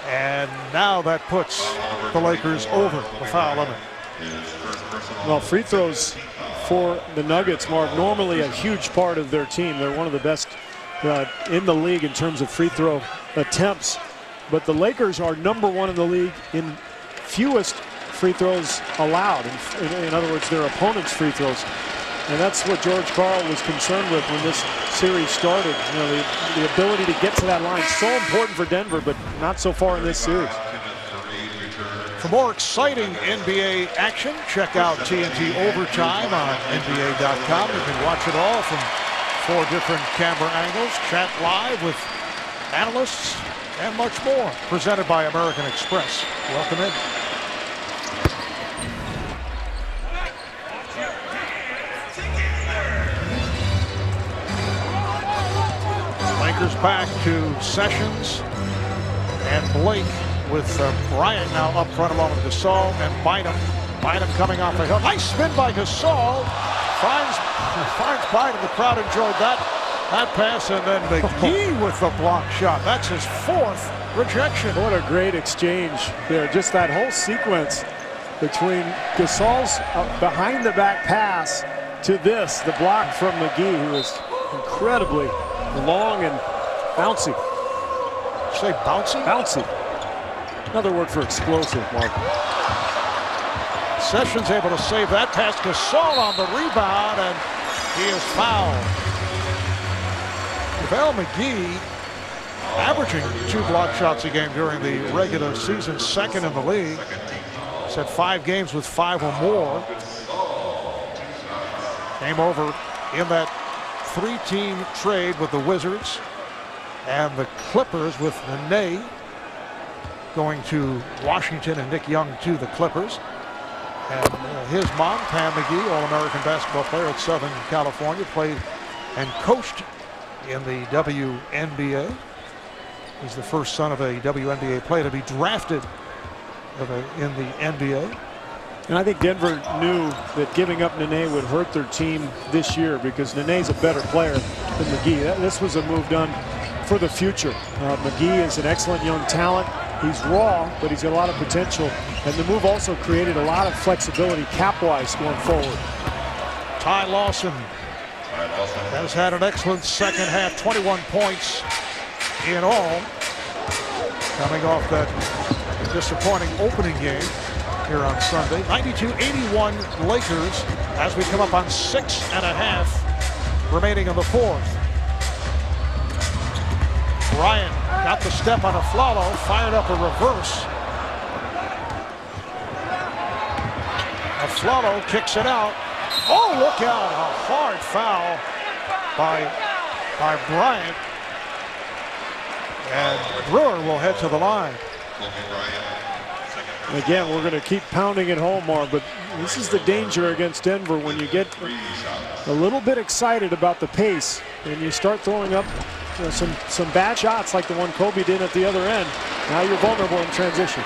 And now that puts the Lakers over the foul limit. Well, free throws for the Nuggets, Mark, normally a huge part of their team. They're one of the best in the league in terms of free throw attempts. But the Lakers are #1 in the league in fewest free throws allowed. In other words, their opponent's free throws. And that's what George Karl was concerned with when this series started. You know, the ability to get to that line, so important for Denver, but not so far in this series. For more exciting NBA action, check out TNT Overtime on NBA.com. You can watch it all from 4 different camera angles, chat live with analysts, and much more. Presented by American Express. Welcome in. Lakers back to Sessions and Blake with Bryant now up front along with Gasol and Bynum. Bynum coming off a hill. Nice spin by Gasol. Finds Bynum. The crowd enjoyed that pass, and then McGee with the block shot. That's his 4th rejection. What a great exchange there. Just that whole sequence between Gasol's behind-the-back pass to this, the block from McGee, who is incredibly long and bouncy. Did you say bouncy? Bouncy. Another word for explosive, Mark. Sessions able to save that pass. Gasol on the rebound, and he is fouled. JaVale McGee averaging 2 block shots a game during the regular season, 2nd in the league. He's had 5 games with 5 or more. Came over in that 3-team trade with the Wizards and the Clippers, with Nene going to Washington and Nick Young to the Clippers. And his mom, Pam McGee, All-American basketball player at Southern California, played and coached in the WNBA. He's the first son of a WNBA player to be drafted in the NBA. And I think Denver knew that giving up Nene would hurt their team this year, because Nene's a better player than McGee. This was a move done for the future. McGee is an excellent young talent. He's raw, but he's got a lot of potential. And the move also created a lot of flexibility cap-wise going forward. Ty Lawson has had an excellent second half, 21 points in all. Coming off that disappointing opening game here on Sunday. 92-81 Lakers as we come up on 6.5 remaining in the 4th. Bryant got the step on a Flalo, fired up a reverse. Flalo kicks it out. Oh, look out, a hard foul by Bryant. And Brewer will head to the line. Again, we're going to keep pounding it home, Mark, but this is the danger against Denver when you get a little bit excited about the pace and you start throwing up some bad shots like the one Kobe did at the other end. Now you're vulnerable in transition.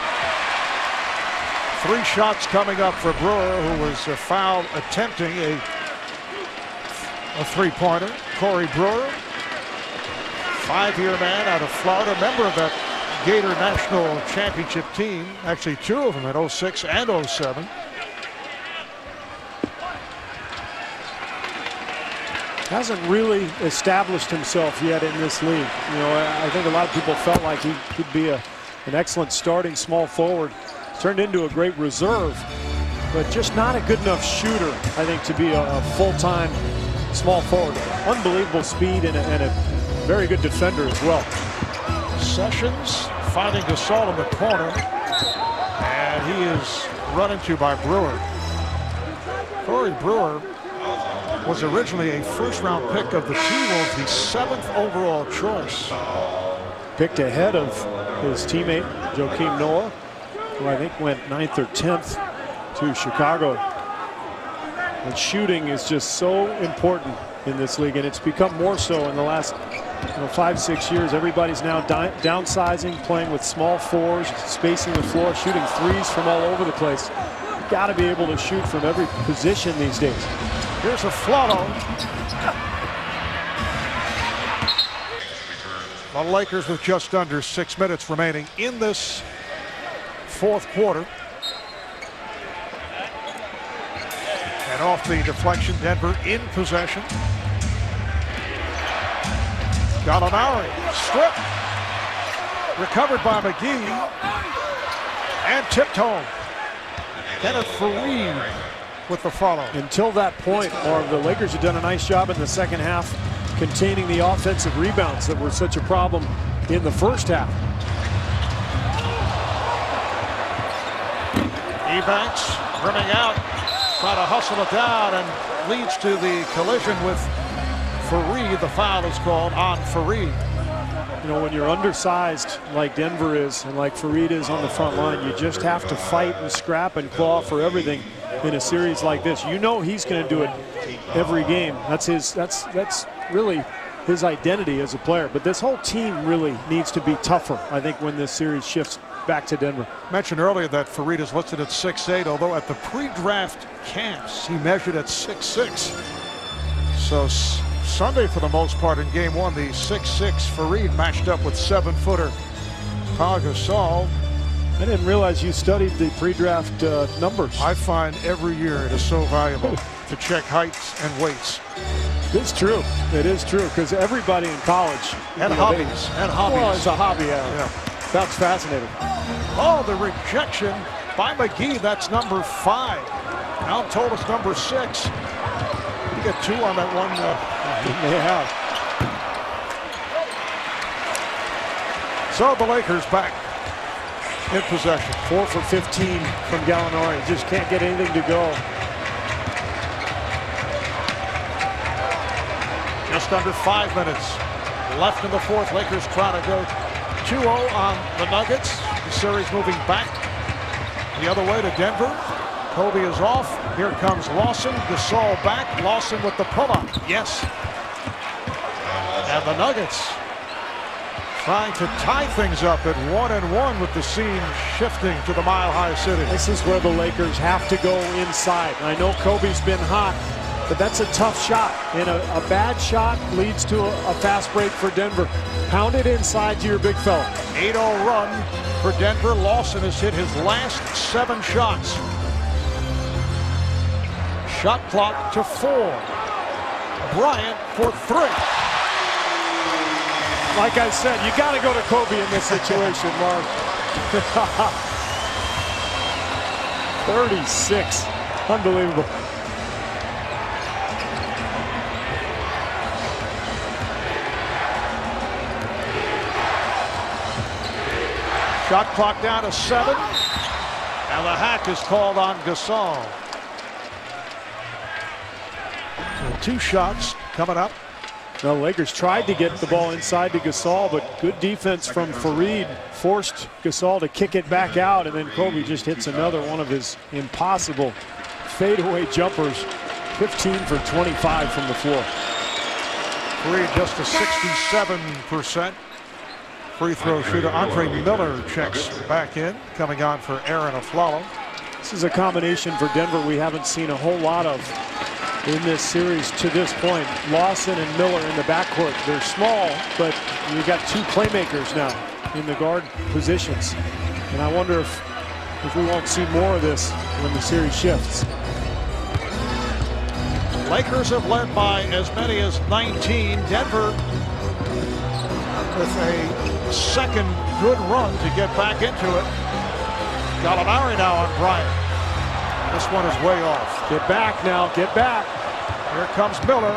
3 shots coming up for Brewer, who was fouled attempting a 3-pointer. Corey Brewer, 5-year man out of Florida, member of that Gator National Championship team. Actually, 2 of them in 06 and 07. Hasn't really established himself yet in this league. You know, I think a lot of people felt like he could be an excellent starting small forward. Turned into a great reserve, but just not a good enough shooter, I think, to be a full-time small forward. Unbelievable speed and a very good defender as well. Sessions finding Gasol in the corner, and he is run into by Brewer. Corey Brewer was originally a first-round pick of the T-Wolves, the 7th overall choice. Picked ahead of his teammate Joakim Noah, who I think went 9th or 10th to Chicago. And shooting is just so important in this league, and it's become more so in the last 5-6 years. Everybody's now downsizing, playing with small 4s, spacing the floor, shooting 3s from all over the place. You've got to be able to shoot from every position these days. Here's a Flalo. The Lakers with just under 6 minutes remaining in this fourth quarter. And off the deflection, Denver in possession. Gallinari stripped. Recovered by McGee. And tipped home. Kenneth Faried with the follow. Until that point, Marv, the Lakers had done a nice job in the second half containing the offensive rebounds that were such a problem in the first half. Ebanks running out, trying to hustle it down, and leads to the collision with Faried. The foul is called on Faried. You know, when you're undersized like Denver is and like Faried is on the front line, you just have to fight and scrap and claw for everything in a series like this. You know he's going to do it every game. That's really his identity as a player. But this whole team really needs to be tougher, I think, when this series shifts back to Denver. Mentioned earlier that Faried is listed at 6'8", although at the pre-draft camps he measured at 6'6". So Sunday, for the most part, in game one, the 6'6" Faried matched up with 7-footer Pau Gasol. I didn't realize you studied the pre-draft numbers. I find every year it is so valuable to check heights and weights. It's true. It is true, because everybody in college and hobbies. Well, it's a hobby. Yeah. That's fascinating. Oh, the rejection by McGee. That's number 5. Now told us number 6. You get 2 on that one. They have. So the Lakers back in possession. 4 for 15 from Gallinari. Just can't get anything to go. Just under 5 minutes left in the fourth. Lakers trying to go 2-0 on the Nuggets. The series moving back the other way to Denver. Kobe is off. Here comes Lawson. Gasol back. Lawson with the pull-up. Yes. And the Nuggets trying to tie things up at 1-1 with the scene shifting to the Mile High City. This is where the Lakers have to go inside. I know Kobe's been hot, but that's a tough shot. And a bad shot leads to a fast break for Denver. Pound it inside to your big fella. 8-0 run for Denver. Lawson has hit his last 7 shots. Shot clock to 4. Bryant for 3. Like I said, you got to go to Kobe in this situation, Mark. 36. Unbelievable. Shot clock down to 7. And the hack is called on Gasol. So 2 shots coming up. The Lakers tried to get the ball inside to Gasol, but good defense from Faried forced Gasol to kick it back out, and then Kobe just hits another one of his impossible fadeaway jumpers. 15 for 25 from the floor. Faried just a 67% free throw shooter. Andre Miller checks back in, coming on for Aaron Aflalo. This is a combination for Denver we haven't seen a whole lot of in this series to this point. Lawson and Miller in the backcourt. They're small, but you've got 2 playmakers now in the guard positions. And I wonder if we won't see more of this when the series shifts. Lakers have led by as many as 19. Denver with a second good run to get back into it. Gallinari now on Bryant. This one is way off. Get back now, get back. Here comes Miller.